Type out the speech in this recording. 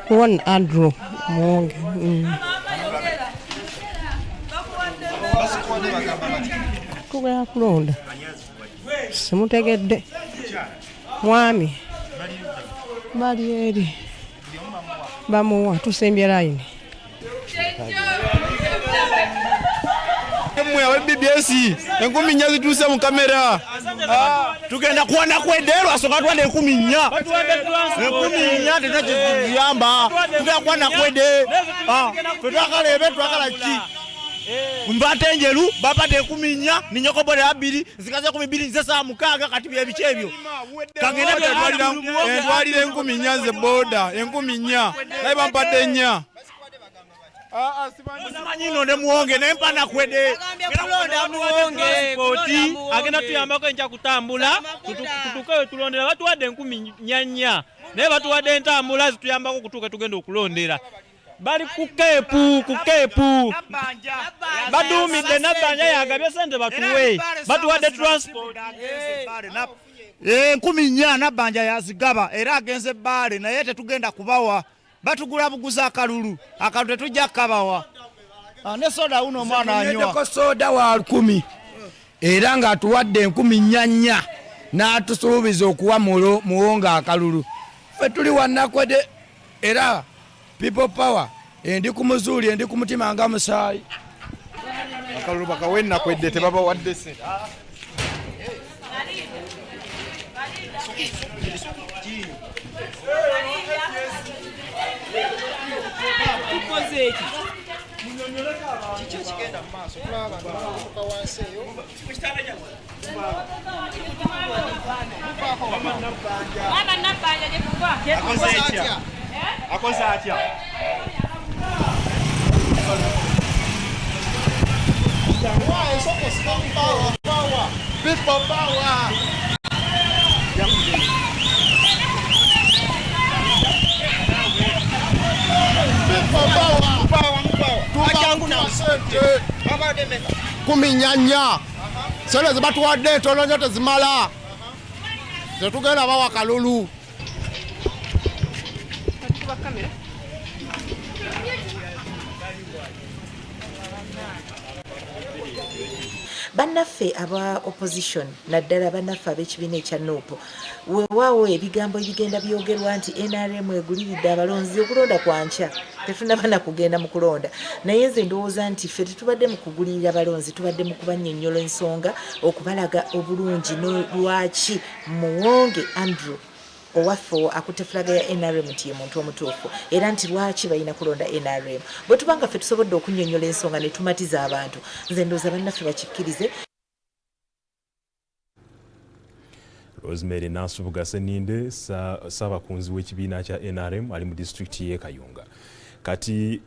One Andrew Mwonge. Tugenda kulonda. Simutegedde. Mwami. Bali eri. Bamuwa tusembye line. Mwe wa BBS enkumi nnya zituuse mu kamera. Tugenda kuwana kwedero asoka twande enkumi nnya. Enkumi nnya tetujiyamba. Tugenda kuwana kwede. Twakala ebe twakala ki. Mbate enjeru bapate enkumi nnya ninyokobole abiri zikaze 12 nzesa mukaga kati bye bichebyo. Kagenda twalira enkumi nnya ze boda enkumi nnya. Naye bampadde nnya. Simanyi nonde muwonge nempana kwede kulonda muwonge koti agenda tuyambako enja kutambula tutuke tulondera batuwadde enkumi nnya naye batuwadde entambula zituyambako kutuuka tugenda okulondera bali kukeepu badumidde nabbanja yagabye sente batuwe batuwadde transport enkumi nnya nabbanja yazigaba era agenze baale naye tetugenda kubawa batugula buguza akalulu tetujja kabawa ne soda uno mwana anywa ko soda wa 10 era nga atuwadde enkumi nnya n'atusuubiza okuwa muwonga akalulu fe tuli wannakwede era people power endi ku muzuuli endi ku mutima nga musaayi akalulu bakawe nakwedde tebabawadde se kumi nnya sente zebatuwadde ntono nnyo tezimala tetugenda bawa kalulu. Bannaffe aba opposition naddala bannaffe ab'ekibiina ekya Nuupu weewaawo ebigambo ebigenda byogerwa nti NRM eguliridde abalonzi okulonda kwankya tetunaba na kugenda mu kulonda naye nze ndowooza nti ffe tetubadde mu kugulirira balonzi tubadde mu kubannyonnyola ensonga okubalaga obulungi n'olwaki Muwonge Andrew owaffe akutte fulaga ya NRM nti ye muntu omutuufu era nti lwaki balina kulonda NRM bwe tubanga ffe tusobodde okunnyonnyola ensonga ne tumatiza abantu nze ndowooza bannaffe bakikkirize. Rosemary Nasubuga Seninde Saabakunzi w'ekibiina kya NRM ali mu disitulikiti y'e Kayunga kati